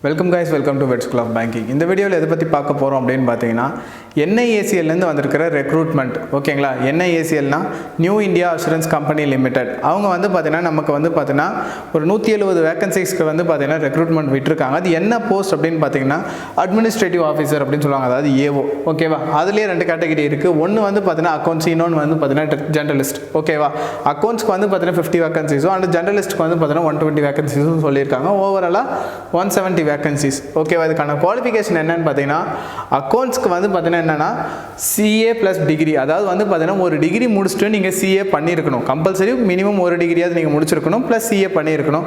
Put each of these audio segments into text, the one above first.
Welcome guys, welcome to wet school of banking. இந்த வீடியோவில் எதை பற்றி பார்க்க போகிறோம் அப்படின்னு பார்த்தீங்கன்னா, என்ஐஏசிஎல்லேருந்து வந்திருக்கிற ரெக்ரூட்மெண்ட். ஓகேங்களா, என்ஐஏசிஎல்னா New India Assurance Company Limited. அவங்க வந்து பார்த்தீங்கன்னா நமக்கு வந்து பார்த்தீங்கன்னா ஒரு 170 வேகன்சிஸ்க்கு வந்து பார்த்தீங்கன்னா ரெக்ரூட்மெண்ட் விட்டுருக்காங்க. அது என்ன போஸ்ட் அப்படின்னு பார்த்தீங்கன்னா அட்மினிஸ்ட்ரேட்டிவ் ஆஃபீஸர் அப்படின்னு சொல்லுவாங்க, அதாவது ஏஓ. ஓகேவா, அதுலேயே 2 கேட்டகரி இருக்குது. ஒன்று வந்து பார்த்தீங்கன்னா அக்கௌண்ட்ஸ், இன்னொன்று வந்து பார்த்தீங்கன்னா ஜெர்னலிஸ்ட். ஓகேவா, அக்கௌண்ட்ஸ்க்கு வந்து பார்த்தீங்கன்னா 50 வேகன்சிஸும் அண்ட் ஜெர்னலிஸ்ட்க்கு வந்து பார்த்தீங்கன்னா 120 வேகன்சிஸும் சொல்லியிருக்காங்க. ஓவராலாக 170 வேகன்சிஸ். ஓகேவா, இதுக்கான குவாலிஃபிகேஷன் என்னன்னு பார்த்தீங்கன்னா அக்கௌண்ட்ஸ்க்கு வந்து பார்த்தீங்கன்னா என்னன்னா சிஏ ப்ளஸ் டிகிரி, அதாவது வந்து பார்த்தீங்கன்னா ஒரு டிகிரி முடிச்சுட்டு நீங்கள் சிஏ பண்ணியிருக்கணும். கம்பல்சரி மினிமம் ஒரு டிகிரியாவது நீங்கள் முடிச்சிருக்கணும், ப்ளஸ் சிஏ பண்ணியிருக்கணும்.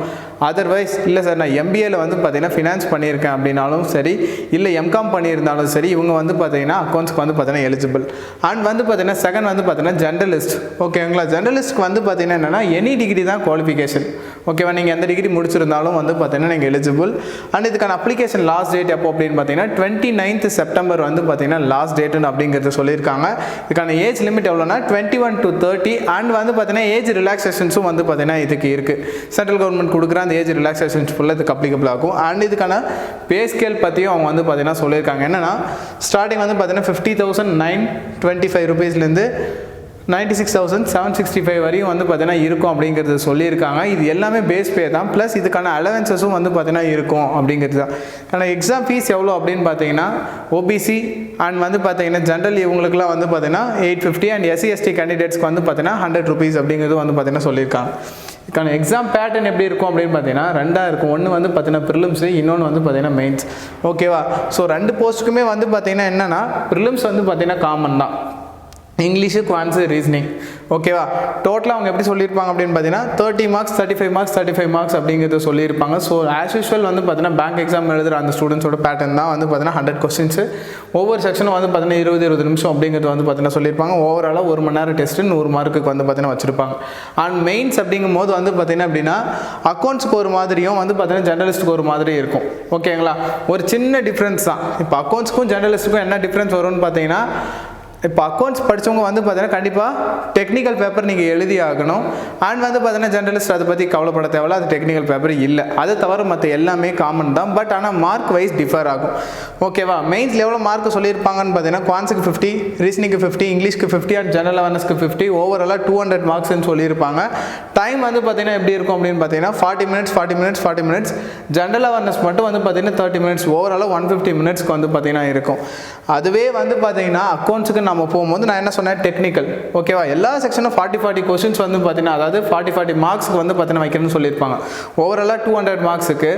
அதர்வைஸ் இல்லை சார் நான் எம்பிஏல வந்து பார்த்தீங்கன்னா ஃபினான்ஸ் பண்ணியிருக்கேன் அப்படின்னாலும் சரி, இல்லை எம்காம் பண்ணியிருந்தாலும் சரி, இவங்க வந்து பார்த்தீங்கன்னா அக்கௌண்ட்ஸ்க்கு வந்து பார்த்தீங்கன்னா எலிஜிபிள். அண்ட் வந்து பார்த்தீங்கன்னா செகண்ட் வந்து பார்த்தீங்கன்னா ஜெர்னலிஸ்ட். ஓகேங்களா, ஜெர்னலிஸ்ட்க்கு வந்து பார்த்தீங்கன்னா என்னன்னா எனி டிகிரி தான் குவாலிஃபிகேஷன். ஓகேவா, நீங்கள் எந்த டிகிரி முடிச்சிருந்தாலும் வந்து பார்த்தீங்கன்னா நீங்கள் எலிஜிபிள். அண்ட் இதுக்கான அப்ளிகேஷன் லாஸ்ட் டேட் எப்போ அப்படின்னு பார்த்தீங்கன்னா 29th செப்டம்பர் வந்து பார்த்தீங்கன்னா லாஸ்ட் டேட்டுன்னு அப்படிங்கிறது சொல்லியிருக்காங்க. இதுக்கான ஏஜ் லிமிட் எவ்வளோனா 21 to 30. அண்ட் வந்து பார்த்தீங்கன்னா ஏஜ் ரிலாக்ஸேஷன்ஸும் வந்து பார்த்தீங்கன்னா இதுக்கு இருக்குது. சென்ட்ரல் கவர்மெண்ட் கொடுக்குற அந்த ஏஜ் ரிலாக்ஸேஷன்ஸ் ஃபுல்லாக இதுக்கு அப்ளிகபிள் ஆகும். அண்ட் இதுக்கான பே ஸ்கேல் பற்றியும் அவங்க வந்து பார்த்தீங்கன்னா சொல்லியிருக்காங்க. என்னென்னா ஸ்டார்டிங் வந்து பார்த்தீங்கன்னா 50,925 ரூபீஸ்லேருந்து 96,765 வரையும் வந்து பார்த்தீங்கன்னா இருக்கும் அப்படிங்கிறது சொல்லியிருக்காங்க. இது எல்லாமே பேஸ் பே தான், ப்ளஸ் இதுக்கான அலவன்சஸும் வந்து பார்த்தீங்கன்னா இருக்கும் அப்படிங்கிறது தான். ஆனால் எக்ஸாம் ஃபீஸ் எவ்வளோ அப்படின்னு பார்த்தீங்கன்னா ஓபிசி அண்ட் வந்து பார்த்தீங்கன்னா ஜென்ரல் இவங்களுக்குலாம் வந்து பார்த்தீங்கன்னா 850 அண்ட் எஸ்சி/எஸ்டி கேண்டிடேட்ஸ்க்கு வந்து பார்த்தீங்கன்னா 100 ரூபீஸ் அப்படிங்கிறது வந்து பார்த்தீங்கன்னா சொல்லியிருக்காங்க. இதுக்கான எக்ஸாம் பேட்டர்ன் எப்படி இருக்கும் அப்படின்னு பார்த்தீங்கன்னா 2 இருக்கும். ஒன்று வந்து பார்த்தீங்கன்னா ப்ரிலிம்ஸ், இன்னொன்று வந்து பார்த்தீங்கன்னா மெயின்ஸ். ஓகேவா, ஸோ 2 போஸ்ட்டுக்குமே வந்து பார்த்தீங்கன்னா என்னென்னா ப்ரிலிம்ஸ் வந்து பார்த்தீங்கன்னா காமன் தான், இங்கிலீஷு, குவான்ஸு, ரீசனிங். ஓகேவா, டோட்டலாக அவங்க எப்படி சொல்லியிருப்பாங்க அப்படின்னு பார்த்தீங்கன்னா 30 மார்க்ஸ் 35 மார்க்ஸ் அப்படிங்கிறது சொல்லியிருப்பாங்க. ஸோ ஆஸ் யூஷுவல் வந்து பார்த்தீங்கன்னா பேங்க் எக்ஸாம் எழுதுகிற அந்த ஸ்டூடெண்ட்ஸோட பேட்டர்ன் தான் வந்து பார்த்தீங்கன்னா 100 கொஸ்டின்ஸு. ஒவ்வொரு செக்ஷனும் வந்து பார்த்தீங்கன்னா 20 நிமிஷம் அப்படிங்கிறது வந்து பார்த்தீங்கன்னா சொல்லியிருப்பாங்க. ஓவராலாக 1 மணி நேரம் டெஸ்ட்டு 100 மார்க்குக்கு வந்து பார்த்தீங்கன்னா வச்சுருப்பாங்க. அண்ட் மெயின்ஸ் அப்படிங்கும் போது வந்து பார்த்தீங்கன்னா அப்படின்னா அக்கௌண்ட்ஸ்க்கு ஒரு மாதிரியும் வந்து பார்த்தீங்கன்னா ஜெர்னலிஸ்ட்டுக்கு ஒரு மாதிரி இருக்கும். ஓகேங்களா, ஒரு சின்ன டிஃப்ரென்ஸ் தான். இப்போ அக்கௌண்ட்ஸ்க்கும் ஜெர்னலிஸ்ட்டுக்கும் என்ன டிஃப்ரென்ஸ் வரும்னு பார்த்தீங்கன்னா, இப்போ அக்கௌண்ட்ஸ் படித்தவங்க வந்து பார்த்தீங்கன்னா கண்டிப்பாக டெக்னிக்கல் பேப்பர் நீங்கள் எழுதி ஆகணும். அண்ட் வந்து பார்த்தீங்கன்னா ஜெர்னலிஸ்ட் அதை பற்றி கவலைப்பட தேவையில்ல, அது டெக்னிக்கல் பேப்பர் இல்லை. அதை தவிர மற்ற எல்லாமே காமன் தான், பட் ஆனால் மார்க் வைஸ் டிஃபர் ஆகும். ஓகேவா, மெயின்ஸில் எவ்வளோ மார்க் சொல்லியிருப்பாங்கன்னு பார்த்தீங்கன்னா குவான்ஸுக்கு 50, ரீசனிங்க்கு 50, இங்கிலீஷ்க்கு 50 அண்ட் ஜெனரல் அவேர்னஸ்க்கு 50, ஓவராலாக 200 மார்க்ஸ்ன்னு சொல்லியிருப்பாங்க. டைம் வந்து பார்த்தீங்கன்னா எப்படி இருக்கும் அப்படின்னு பார்த்தீங்கன்னா 40 மினிட்ஸ். ஜெனரல் அவேர்னஸ் மட்டும் வந்து பார்த்தீங்கன்னா 30 மினிட்ஸ், ஓவராலாக 150 மினிட்ஸ்க்கு வந்து பார்த்தீங்கன்னா இருக்கும். அதுவே வந்து பார்த்தீங்கன்னா அக்கௌண்ட்ஸுக்கு நம்ம போகும்போது நான் என்ன சொன்னேன், டெக்னிக்கல். ஓகேவா, எல்லா செக்ஷனும் 40 கொஸ்டின்ஸ் வந்து பார்த்தீங்கன்னா அதாவது 40 மார்க்ஸ்க்கு வந்து பார்த்தீங்கன்னா வைக்கணும்னு சொல்லியிருப்பாங்க. ஓவராலாக 200 மார்க்ஸுக்கு.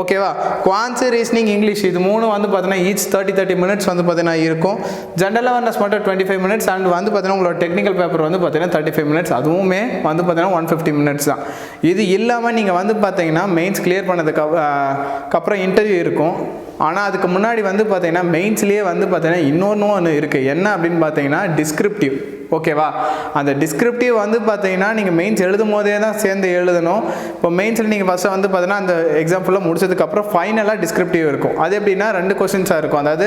ஓகேவா, குவான்ஸு, ரீசனிங், இங்கிலீஷ் இது 3 வந்து பார்த்தீங்கன்னா ஈச் 30 மினிட்ஸ் வந்து பார்த்தீங்கன்னா இருக்கும். ஜெனரல் அவேர்னஸ் மட்டும் 25 மினிட்ஸ் அண்ட் வந்து பார்த்தீங்கன்னா உங்களோட டெக்னிக்கல் பேப்பர் வந்து பார்த்தீங்கன்னா 35 மினிட்ஸ், அதுவுமே வந்து பார்த்தீங்கன்னா 150 மினிட்ஸ் தான். இது இல்லாமல் நீங்கள் வந்து பார்த்தீங்கன்னா மெயின்ஸ் கிளியர் பண்ணதுக்கு அப்புறம் இன்டர்வியூ இருக்கும். ஆனால் அதுக்கு முன்னாடி வந்து பார்த்தீங்கன்னா மெயின்ஸ்லேயே வந்து பார்த்தீங்கன்னா இன்னொன்று இருக்குது. என்ன அப்படின்னு பார்த்தீங்கன்னா டிஸ்கிரிப்டிவ். ஓகேவா, அந்த டிஸ்கிரிப்டிவ் வந்து பார்த்தீங்கன்னா நீங்கள் மெயின்ஸ் எழுதும் போதே தான் சேர்ந்து எழுதணும். இப்போ மெயின்ஸில் நீங்கள் ஃபஸ்ட்டு வந்து பார்த்தீங்கன்னா அந்த எக்ஸாம் ஃபுல்லாக முடிச்சதுக்கப்புறம் ஃபைனலாக டிஸ்கிரிப்டிவ் இருக்கும். அது எப்படின்னா 2 கொஸ்டின்ஸாக இருக்கும். அதாவது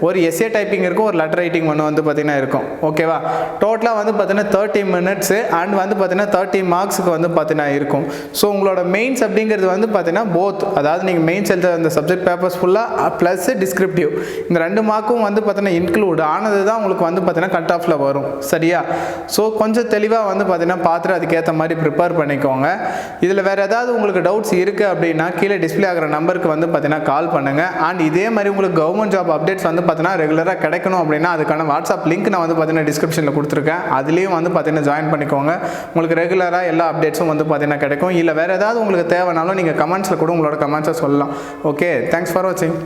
ஒரு எஸ்ஏ டைப்பிங் இருக்கும், ஒரு லெட்டர் ரைட்டிங் ஒன்று வந்து பார்த்தீங்கன்னா இருக்கும். ஓகேவா, டோட்டலாக வந்து பார்த்தீங்கன்னா 30 மினிட்ஸு அண்ட் வந்து பார்த்தீங்கன்னா 30 மார்க்ஸுக்கு வந்து பார்த்தீங்கன்னா இருக்கும். ஸோ உங்களோட மெயின்ஸ் அப்படிங்கிறது வந்து பார்த்தீங்கன்னா போத், அதாவது நீங்கள் மெயின்ஸ் எழுத அந்த சப்ஜெக்ட் பேப்பர்ஸ் ஃபுல்லாக ப்ளஸ் டிஸ்கிரிப்டிவ், இந்த 2 மார்க்கும் வந்து பார்த்தீங்கன்னா இன்க்ளூட் ஆனது தான் உங்களுக்கு வந்து பார்த்தீங்கன்னா கட் ஆஃபில் வரும். சரியா, ஸோ கொஞ்சம் தெளிவாக வந்து பார்த்தீங்கன்னா பார்த்துட்டு அதுக்கேற்ற மாதிரி ப்ரிப்பேர் பண்ணிக்கோங்க. இதில் வேறு ஏதாவது உங்களுக்கு டவுட்ஸ் இருக்குது அப்படின்னா கீழே டிஸ்பிளே ஆகிற நம்பருக்கு வந்து பார்த்தீங்கன்னா கால் பண்ணுங்கள். அண்ட் இதே மாதிரி உங்களுக்கு கவர்மெண்ட் ஜாப் அப்டேட்ஸ் வந்து பார்த்தீங்கன்னா ரெகுலராக கிடைக்கணும் அப்படின்னா அதுக்கான வாட்ஸ்அப் லிங்க் நான் வந்து பார்த்தீங்கன்னா டிஸ்கிரிப்ஷனில் கொடுத்துருக்கேன். அதுலேயும் வந்து பார்த்தீங்கன்னா ஜாயின் பண்ணிக்கோங்க. உங்களுக்கு ரெகுலராக எல்லா அப்டேட்ஸும் வந்து பார்த்தீங்கன்னா கிடைக்கும். இல்லை வேறு ஏதாவது உங்களுக்கு தேவைனாலும் நீங்கள் கமெண்ட்ஸில் கூட உங்களோட கமெண்ட்ஸை சொல்லலாம். ஓகே, தேங்க்ஸ் ஃபார் வாட்சிங்.